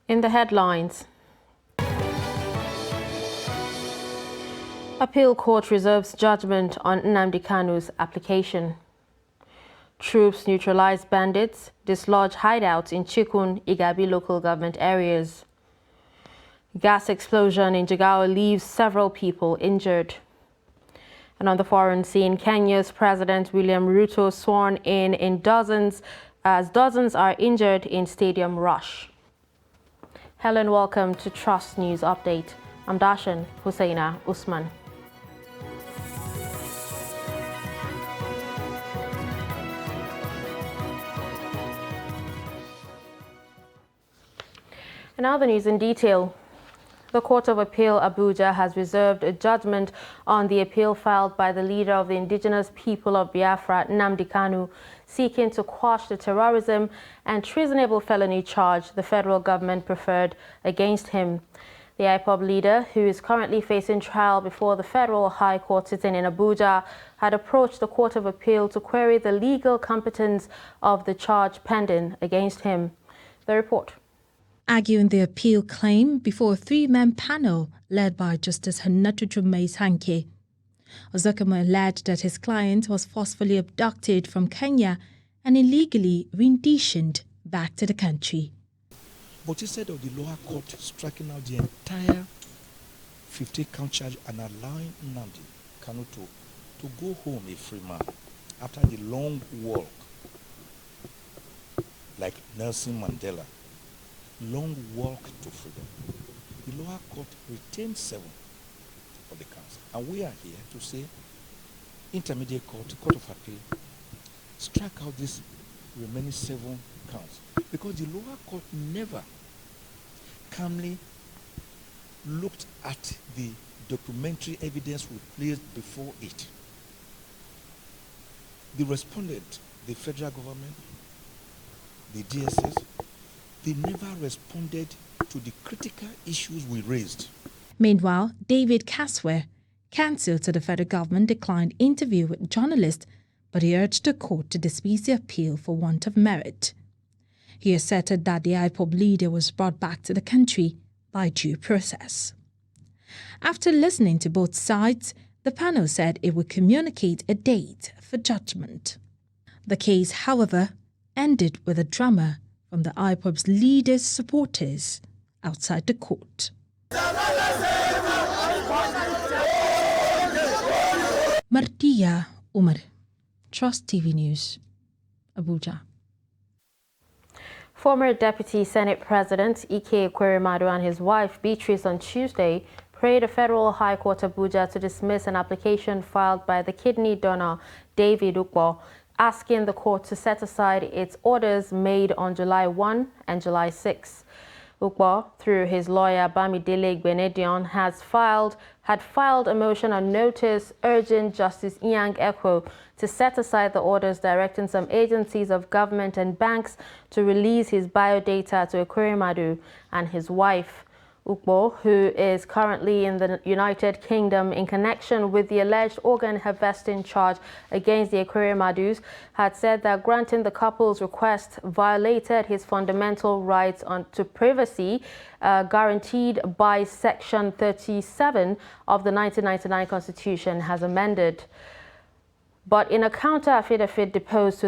In the headlines, Appeal Court reserves judgment on Nnamdi Kanu's application. Troops neutralize bandits, dislodge hideouts in Chikun, Igabi local government areas. Gas explosion in Jigawa leaves several people injured. And on the foreign scene, Kenya's President William Ruto sworn in dozens as dozens are injured in stadium rush. Hello and welcome to Trust News Update. I'm Dashan Hussaina Usman. And now the news in detail. The Court of Appeal Abuja has reserved a judgment on the appeal filed by the leader of the indigenous people of Biafra, Nnamdi Kanu, seeking to quash the terrorism and treasonable felony charge the federal government preferred against him. The IPOB leader, who is currently facing trial before the Federal High Court sitting in Abuja, had approached the Court of Appeal to query the legal competence of the charge pending against him. The report. Arguing the appeal claim before a three-man panel led by Justice Hannatu Jummais Hanke, Ozokamo alleged that his client was forcefully abducted from Kenya and illegally renditioned back to the country. But instead of the lower court striking out the entire 50-count charge and allowing Nnamdi Kanu to go home a free man after the long walk, like Nelson Mandela, long walk to freedom, the lower court retained 7 of the counts. And we are here to say, intermediate court, Court of Appeal, strike out these remaining 7 counts. Because the lower court never calmly looked at the documentary evidence we placed before it. The respondent, the federal government, the DSS, they never responded to the critical issues we raised. Meanwhile, David Caswell, counsel to the federal government, declined interview with journalists, but he urged the court to dismiss the appeal for want of merit. He asserted that the IPOB leader was brought back to the country by due process. After listening to both sides, the panel said it would communicate a date for judgment. The case, however, ended with a drama from the IPOB's leaders' supporters outside the court. Martia Umar, Trust TV News, Abuja. Former Deputy Senate President Ike Ekweremadu and his wife Beatrice on Tuesday prayed a federal High Court Abuja to dismiss an application filed by the kidney donor David Ukpo, asking the court to set aside its orders made on July 1 and July 6. Ukpo, through his lawyer Bamidele Benedion, had filed a motion on notice urging Justice Inyang Ekwo to set aside the orders directing some agencies of government and banks to release his biodata to Ekweremadu and his wife. Ukpo, who is currently in the United Kingdom in connection with the alleged organ harvesting charge against the Ekweremadus, had said that granting the couple's request violated his fundamental rights to privacy guaranteed by Section 37 of the 1999 Constitution as amended. But in a counter-affidavit deposed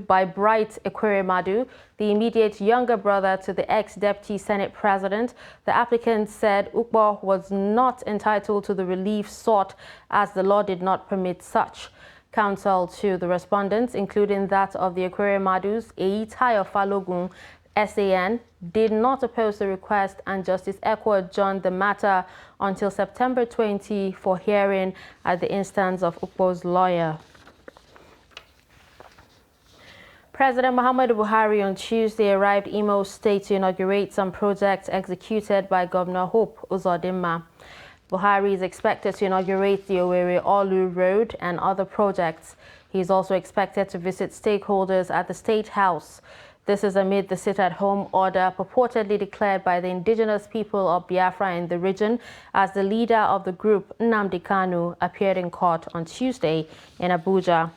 by Bright Ekweremadu, the immediate younger brother to the ex-Deputy Senate President, the applicant said Ukpo was not entitled to the relief sought as the law did not permit such. Counsel to the respondents, including that of the Ekweremadus, Eitayo Falogun, SAN, did not oppose the request, and Justice Ekwo adjourned the matter until September 20 for hearing at the instance of Ukpo's lawyer. President Muhammadu Buhari on Tuesday arrived Imo State to inaugurate some projects executed by Governor Hope Uzodinma. Buhari is expected to inaugurate the Owerri-Olu Road and other projects. He is also expected to visit stakeholders at the State House. This is amid the sit-at-home order purportedly declared by the indigenous people of Biafra in the region, as the leader of the group, Nnamdi Kanu, appeared in court on Tuesday in Abuja.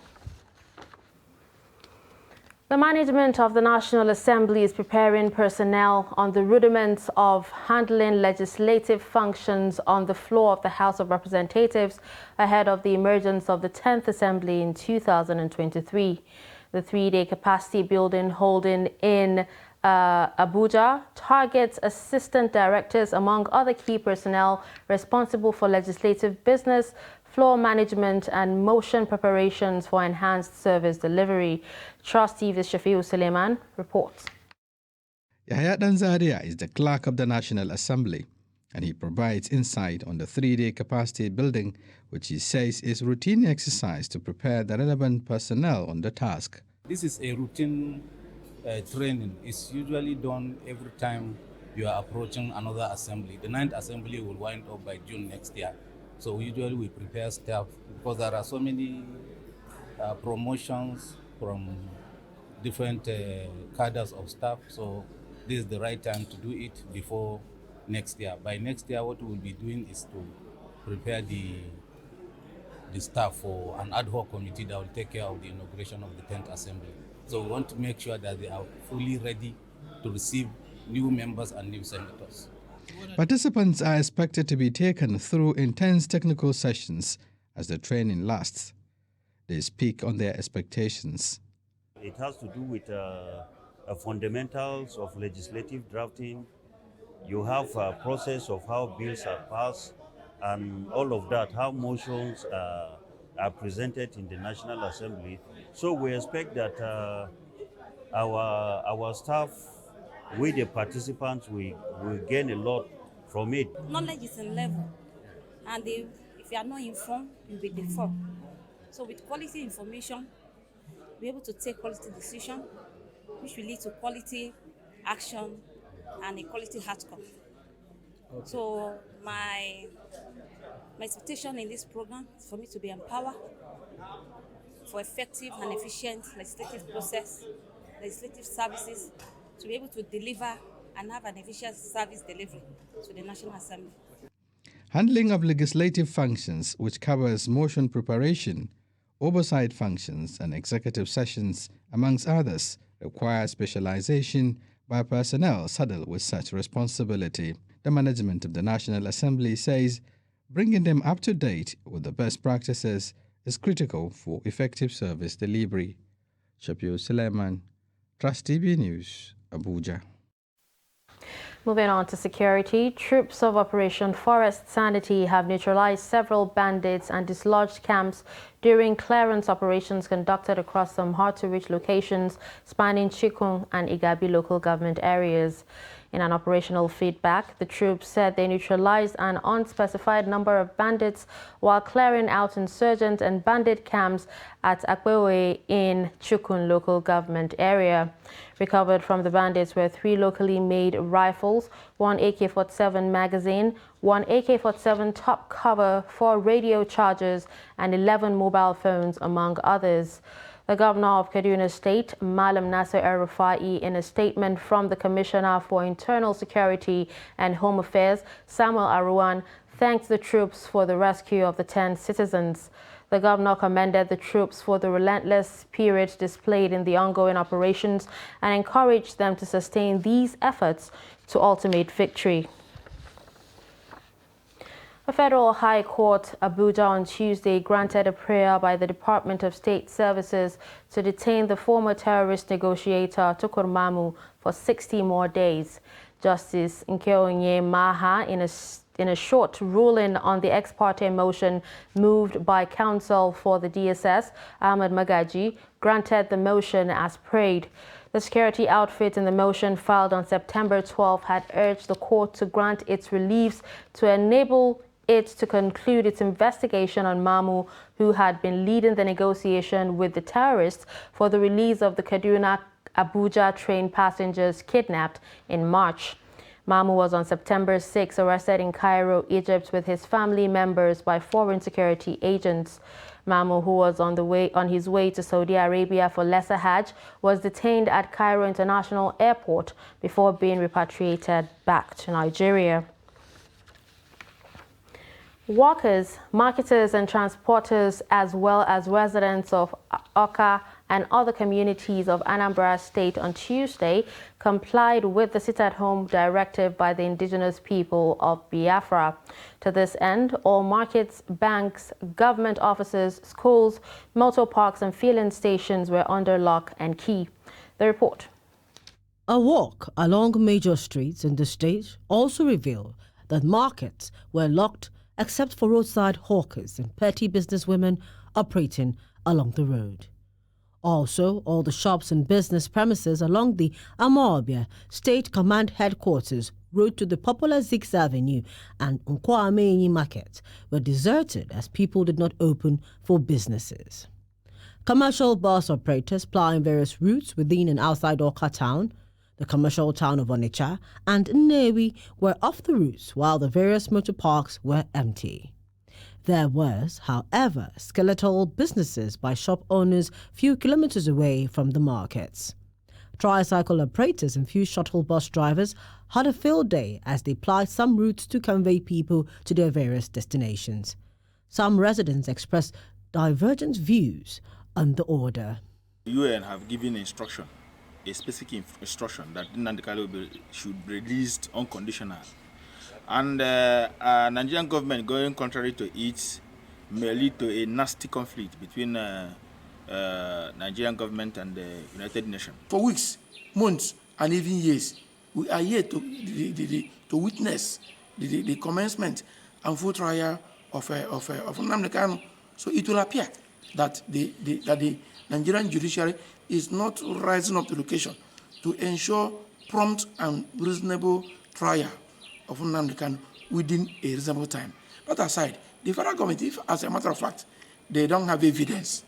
The management of the National Assembly is preparing personnel on the rudiments of handling legislative functions on the floor of the House of Representatives ahead of the emergence of the 10th Assembly in 2023. The three-day capacity building holding in Abuja targets assistant directors among other key personnel responsible for legislative business, floor management and motion preparations for enhanced service delivery. Trust TV's Shafiu Suleiman reports. Yahya Danzaria is the clerk of the National Assembly, and he provides insight on the three-day capacity building, which he says is routine exercise to prepare the relevant personnel on the task. This is a routine training. It's usually done every time you are approaching another assembly. The 9th assembly will wind up by June next year. So usually we prepare staff because there are so many promotions from different cadres of staff. So this is the right time to do it before next year. By next year, what we will be doing is to prepare the staff for an ad hoc committee that will take care of the inauguration of the 10th assembly. So we want to make sure that they are fully ready to receive new members and new senators. Participants are expected to be taken through intense technical sessions as the training lasts. They speak on their expectations. It has to do with fundamentals of legislative drafting. You have a process of how bills are passed and all of that, how motions are presented in the National Assembly. So we expect that our staff, with the participants, we gain a lot from it. Knowledge is in level, and if you are not informed, you'll be deformed. So with quality information, we're able to take quality decision, which will lead to quality action and a quality outcome. Okay. So my expectation in this program is for me to be empowered for effective and efficient legislative process, legislative services, to be able to deliver and have an efficient service delivery to the National Assembly. Handling of legislative functions, which covers motion preparation, oversight functions and executive sessions, amongst others, requires specialization by personnel saddled with such responsibility. The management of the National Assembly says bringing them up to date with the best practices is critical for effective service delivery. Shafiu Suleiman, Trust TV News, Abuja. Moving on to security, troops of Operation Forest Sanity have neutralized several bandits and dislodged camps during clearance operations conducted across some hard-to-reach locations spanning Chikun and Igabi local government areas. In an operational feedback, the troops said they neutralized an unspecified number of bandits while clearing out insurgent and bandit camps at Akwewe in Chikun local government area. Recovered from the bandits were 3 locally made rifles, 1 AK-47 magazine, 1 AK-47 top cover, 4 radio chargers, and 11 mobile phones, among others. The Governor of Kaduna State, Malam Nasser El-Rufai, in a statement from the Commissioner for Internal Security and Home Affairs, Samuel Aruwan, thanked the troops for the rescue of the 10 citizens. The Governor commended the troops for the relentless spirit displayed in the ongoing operations and encouraged them to sustain these efforts to ultimate victory. A federal high court, Abuja, on Tuesday granted a prayer by the Department of State Services to detain the former terrorist negotiator Tukur Mamu for 60 more days. Justice Nkeonye Maha, in a short ruling on the ex parte motion moved by counsel for the DSS, Ahmed Magaji, granted the motion as prayed. The security outfit in the motion filed on September 12 had urged the court to grant its reliefs to enable it to conclude its investigation on Mamu, who had been leading the negotiation with the terrorists for the release of the Kaduna-Abuja train passengers kidnapped in March. Mamu was on September 6 arrested in Cairo, Egypt, with his family members by foreign security agents. Mamu, who was on his way to Saudi Arabia for Lesser Hajj, was detained at Cairo International Airport before being repatriated back to Nigeria. Workers, marketers and transporters, as well as residents of Awka and other communities of Anambra State on Tuesday complied with the sit-at-home directive by the indigenous people of Biafra. To this end, all markets, banks, government offices, schools, motor parks and filling stations were under lock and key. The report. A walk along major streets in the state also revealed that markets were locked except for roadside hawkers and petty businesswomen operating along the road. Also, all the shops and business premises along the Amawbia State Command Headquarters road to the popular Zix Avenue and Nkwameyi Market were deserted as people did not open for businesses. Commercial bus operators plying various routes within and outside Awka town, the commercial town of Onitsha, and Nnewi were off the routes while the various motor parks were empty. There was, however, skeletal businesses by shop owners few kilometers away from the markets. Tricycle operators and few shuttle bus drivers had a field day as they plied some routes to convey people to their various destinations. Some residents expressed divergent views on the order. The UN have given instruction, a specific instruction that Nnamdi Kanu should be released unconditional. And Nigerian government going contrary to it may lead to a nasty conflict between Nigerian government and the United Nations. For weeks, months, and even years, we are here to witness the commencement and full trial of Nnamdi Kanu. So it will appear that the Nigerian judiciary is not rising up to the occasion to ensure prompt and reasonable trial of Nnamdi Kanu within a reasonable time. That aside, the federal government, if as a matter of fact, they don't have evidence,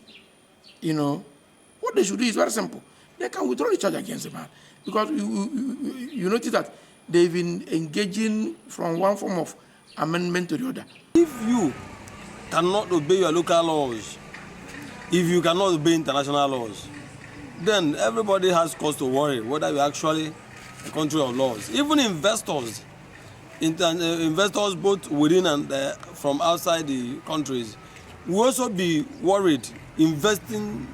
what they should do is very simple. They can withdraw the charge against the man. Because you notice that they've been engaging from one form of amendment to the other. If you cannot obey your local laws, if you cannot obey international laws, then everybody has cause to worry whether you're actually a country of laws. Even investors, investors both within and from outside the countries, will also be worried investing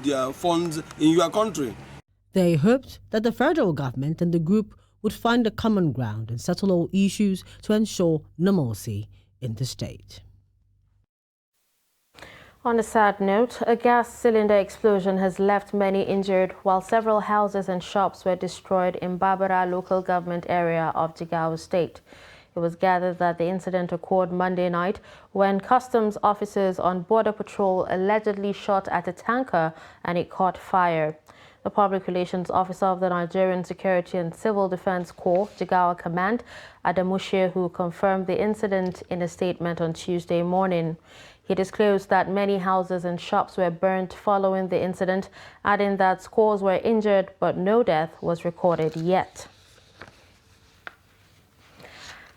their funds in your country. They hoped that the federal government and the group would find a common ground and settle all issues to ensure normalcy in the state. On a sad note, a gas cylinder explosion has left many injured while several houses and shops were destroyed in Barbara local government area of Jigawa State. It was gathered that the incident occurred Monday night when customs officers on border patrol allegedly shot at a tanker and it caught fire. The public relations officer of the Nigerian Security and Civil Defense Corps, Jigawa Command, Adamu Shehu, confirmed the incident in a statement on Tuesday morning. He disclosed that many houses and shops were burnt following the incident, adding that scores were injured but no death was recorded yet.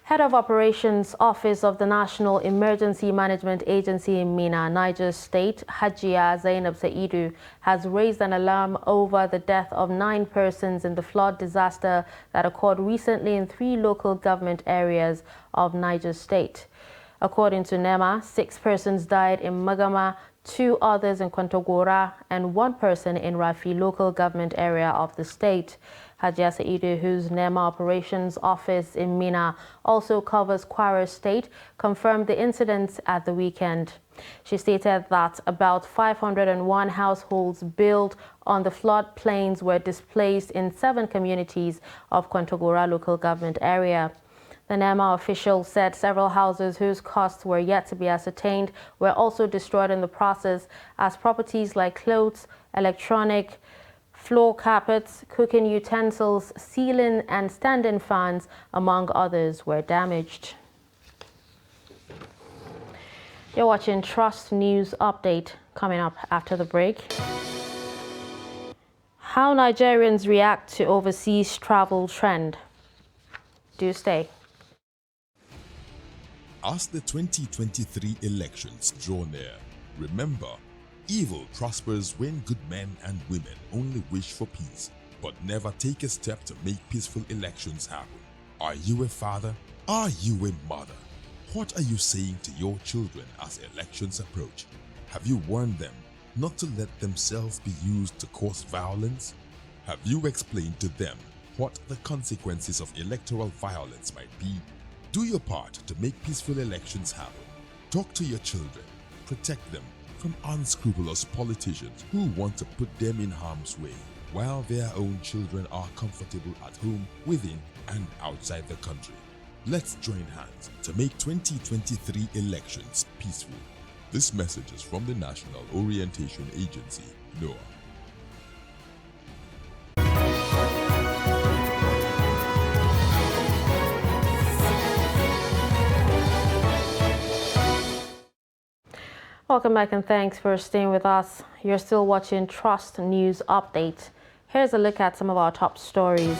Head of Operations Office of the National Emergency Management Agency in Mina, Niger State, Hajia Zainab Saidu, has raised an alarm over the death of 9 persons in the flood disaster that occurred recently in 3 local government areas of Niger State. According to NEMA, 6 persons died in Magama, 2 others in Kwantogora, and 1 person in Rafi local government area of the state. Hajia Saidu, whose NEMA operations office in Mina also covers Kwara State, confirmed the incidents at the weekend. She stated that about 501 households built on the flood plains were displaced in 7 communities of Kwantogora local government area. The NEMA official said several houses whose costs were yet to be ascertained were also destroyed in the process, as properties like clothes, electronic, floor carpets, cooking utensils, ceiling and standing fans, among others, were damaged. You're watching Trust News Update, coming up after the break. How Nigerians react to overseas travel trend. Do stay. As the 2023 elections draw near, remember, evil prospers when good men and women only wish for peace, but never take a step to make peaceful elections happen. Are you a father? Are you a mother? What are you saying to your children as elections approach? Have you warned them not to let themselves be used to cause violence? Have you explained to them what the consequences of electoral violence might be? Do your part to make peaceful elections happen. Talk to your children. Protect them from unscrupulous politicians who want to put them in harm's way, while their own children are comfortable at home, within and outside the country. Let's join hands to make 2023 elections peaceful. This message is from the National Orientation Agency, NOAA. Welcome back and thanks for staying with us. You're still watching Trust News Update. Here's a look at some of our top stories.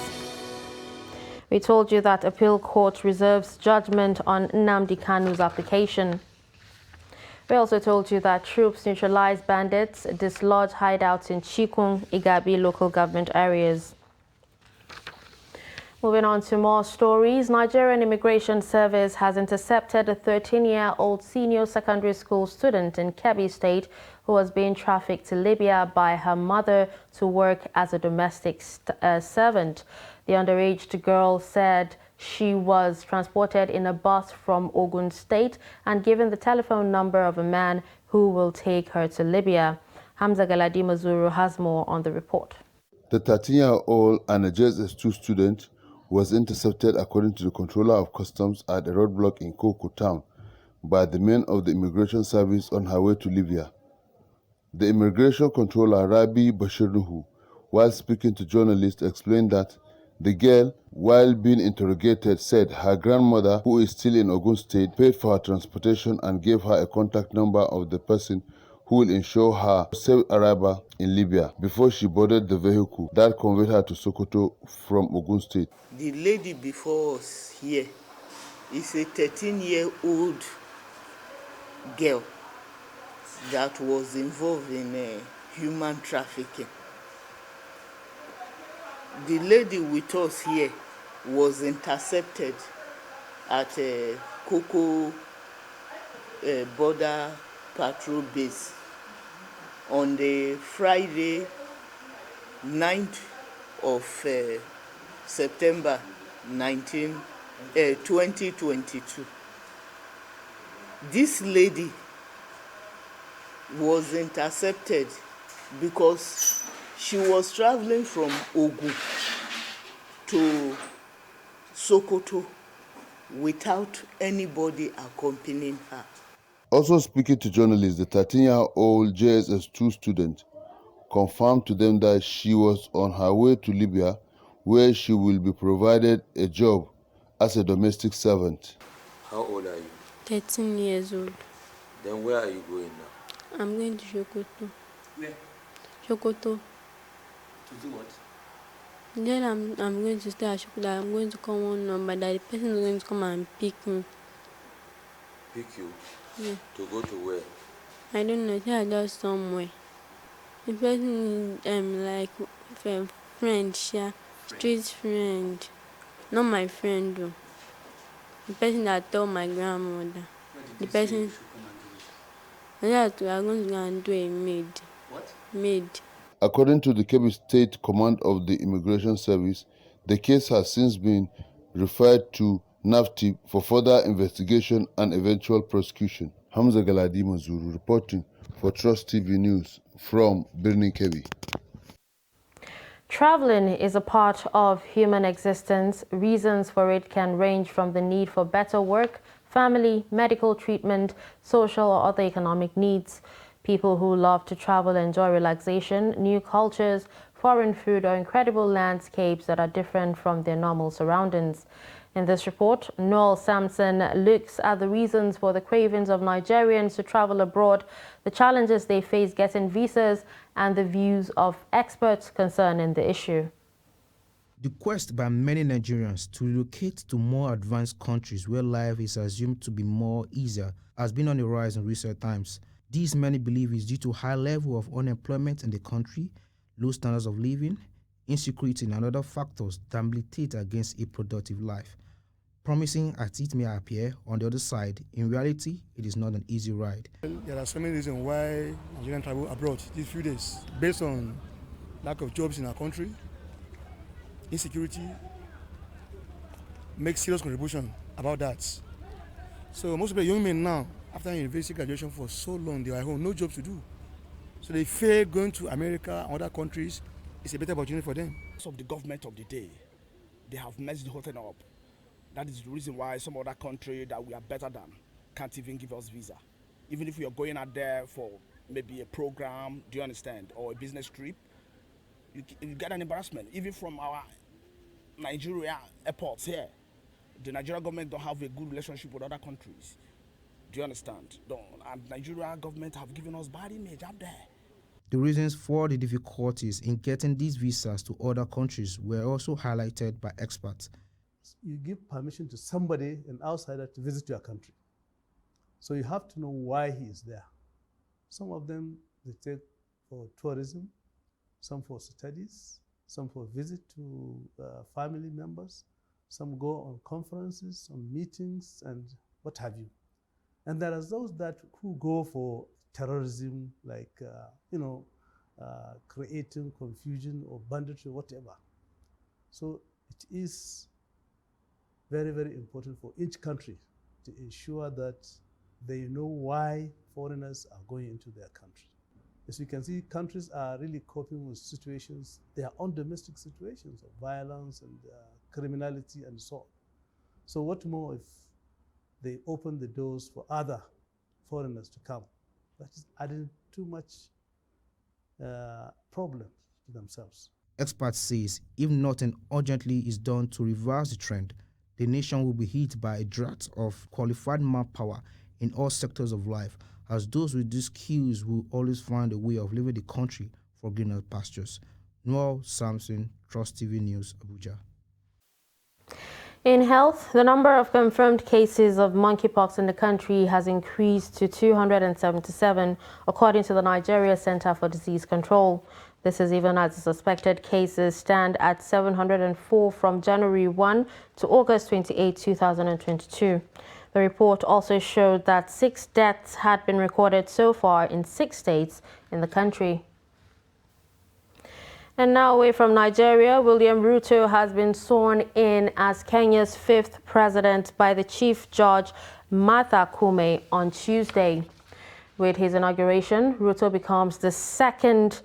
We told you that appeal court reserves judgment on Nnamdi Kanu's application. We also told you that troops neutralized bandits, dislodged hideouts in Chikun, Igabi local government areas. Moving on to more stories, Nigerian Immigration Service has intercepted a 13-year-old senior secondary school student in Kebbi State who was being trafficked to Libya by her mother to work as a domestic servant. The underage girl said she was transported in a bus from Ogun State and given the telephone number of a man who will take her to Libya. Hamza Galadima Zuru has more on the report. The 13-year-old and a JSS2 student was intercepted, according to the controller of customs, at a roadblock in Koko town by the men of the immigration service on her way to Libya. The immigration controller, Rabi Bashirnuhu, while speaking to journalists, explained that the girl, while being interrogated, said her grandmother, who is still in Ogun State, paid for her transportation and gave her a contact number of the person who will ensure her safe arrival in Libya before she boarded the vehicle that conveyed her to Sokoto from Ogun State. The lady before us here is a 13-year-old girl that was involved in human trafficking. The lady with us here was intercepted at Koko border patrol base on the Friday 9th of September 2022. This lady was intercepted because she was traveling from Ogun to Sokoto without anybody accompanying her. Also speaking to journalists, the 13-year-old JSS2 student confirmed to them that she was on her way to Libya, where she will be provided a job as a domestic servant. How old are you? 13 years old. Then where are you going now? I'm going to Sokoto. Where? Sokoto. To do what? Then I'm going to stay at Sokoto. I'm going to call one number that the person is going to come and pick me. Pick you? Yeah. To go to where? I don't know. I just somewhere. The person is like a friend, street friend. Not my friend though. The person that told my grandmother. The person. That we are going to go and do a maid. What? Maid. According to the Kebbi State Command of the Immigration Service, the case has since been referred to NAFTIP for further investigation and eventual prosecution. Hamza Galadi Mazuru reporting for Trust TV News from Birnin Kebbi. Traveling is a part of human existence. Reasons for it can range from the need for better work, family, medical treatment, social or other economic needs. People who love to travel enjoy relaxation, new cultures, foreign food, or incredible landscapes that are different from their normal surroundings. In this report, Noel Sampson looks at the reasons for the cravings of Nigerians to travel abroad, the challenges they face getting visas, and the views of experts concerning the issue. The quest by many Nigerians to relocate to more advanced countries where life is assumed to be more easier has been on the rise in recent times. This many believe is due to high level of unemployment in the country, low standards of living, insecurity, and other factors that militate against a productive life. Promising as it may appear on the other side, in reality, it is not an easy ride. There are so many reasons why Nigerians travel abroad these few days, based on lack of jobs in our country, insecurity, make serious contribution about that. So most of the young men now, after university graduation for so long, they are at home, no jobs to do. So they fear going to America and other countries. It's a better opportunity for them. Of the government of the day, they have messed the whole thing up. That is the reason why some other country that we are better than can't even give us visa. Even if we are going out there for maybe a program, do you understand, or a business trip, you get an embarrassment. Even from our Nigeria airports here, the Nigerian government don't have a good relationship with other countries. Do you understand? And Nigeria government have given us bad image up there. The reasons for the difficulties in getting these visas to other countries were also highlighted by experts. You give permission to somebody, an outsider, to visit your country. So you have to know why he is there. Some of them they take for tourism, some for studies, some for visit to family members, some go on conferences, on meetings, and what have you. And there are those who go for terrorism, like creating confusion or banditry, whatever. So it is very, very important for each country to ensure that they know why foreigners are going into their country. As you can see, countries are really coping with situations, their own domestic situations of violence and criminality and so on. So what more if they open the doors for other foreigners to come? That is adding too much problem to themselves. Experts say if nothing urgently is done to reverse the trend, the nation will be hit by a drought of qualified manpower in all sectors of life, as those with these skills will always find a way of leaving the country for greener pastures. Noel Samson, Trust TV News, Abuja. In health, the number of confirmed cases of monkeypox in the country has increased to 277, according to the Nigeria Center for Disease Control. This is even as the suspected cases stand at 704 from January 1 to August 28, 2022. The report also showed that 6 deaths had been recorded so far in 6 states in the country. And now away from Nigeria, William Ruto has been sworn in as Kenya's 5th president by the Chief Judge Martha Koome on Tuesday. With his inauguration, Ruto becomes the second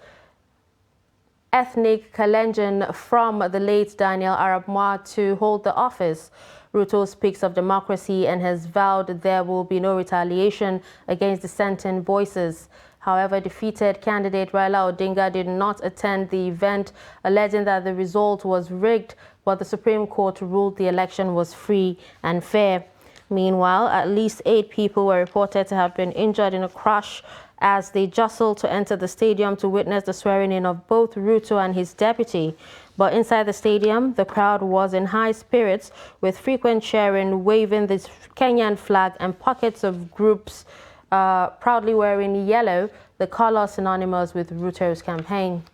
ethnic Kalenjin from the late Daniel Arap Moi to hold the office. Ruto speaks of democracy and has vowed there will be no retaliation against dissenting voices. However, defeated candidate Raila Odinga did not attend the event, alleging that the result was rigged, but the Supreme Court ruled the election was free and fair. Meanwhile, at least 8 people were reported to have been injured in a crash as they jostled to enter the stadium to witness the swearing-in of both Ruto and his deputy. But inside the stadium, the crowd was in high spirits, with frequent cheering, waving the Kenyan flag, and pockets of groups proudly wearing yellow, the color synonymous with Ruto's campaign.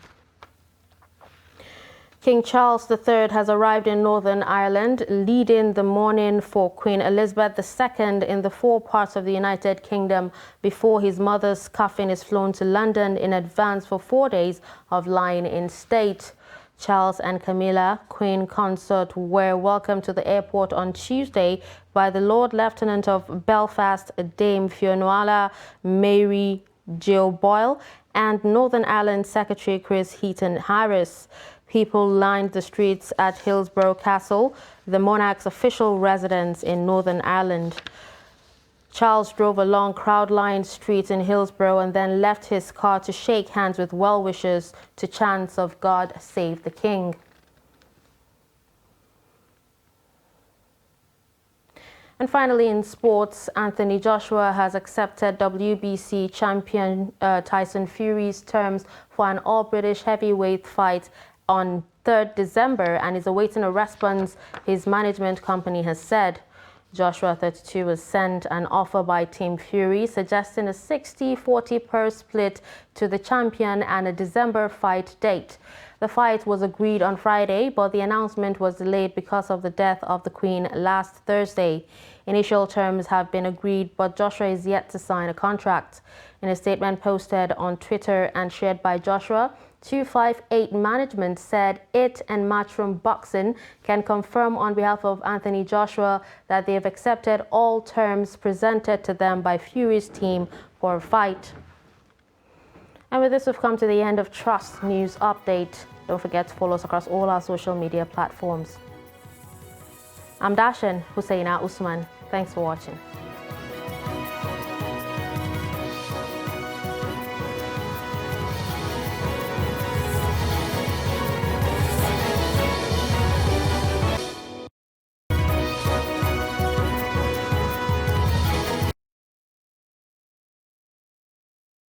King Charles III has arrived in Northern Ireland, leading the mourning for Queen Elizabeth II in the 4 parts of the United Kingdom before his mother's coffin is flown to London in advance for 4 days of lying in state. Charles and Camilla, Queen Consort, were welcomed to the airport on Tuesday by the Lord Lieutenant of Belfast, Dame Fionnuala Mary Jill Boyle, and Northern Ireland Secretary Chris Heaton Harris. People lined the streets at Hillsborough Castle, the monarch's official residence in Northern Ireland. Charles drove along crowd-lined streets in Hillsborough and then left his car to shake hands with well-wishers to chants of God Save the King. And finally, in sports, Anthony Joshua has accepted WBC champion Tyson Fury's terms for an all-British heavyweight fight on 3rd December and is awaiting a response, his management company has said. Joshua, 32, was sent an offer by Team Fury suggesting a 60-40 purse split to the champion and a December fight date. The fight was agreed on Friday, but the announcement was delayed because of the death of the Queen last Thursday. Initial terms have been agreed, but Joshua is yet to sign a contract. In a statement posted on Twitter and shared by Joshua, 258 management said it and Matchroom Boxing can confirm on behalf of Anthony Joshua that they have accepted all terms presented to them by Fury's team for a fight. And with this, we've come to the end of Trust News Update. Don't forget to follow us across all our social media platforms. I'm Dashan Husseina Usman. Thanks for watching.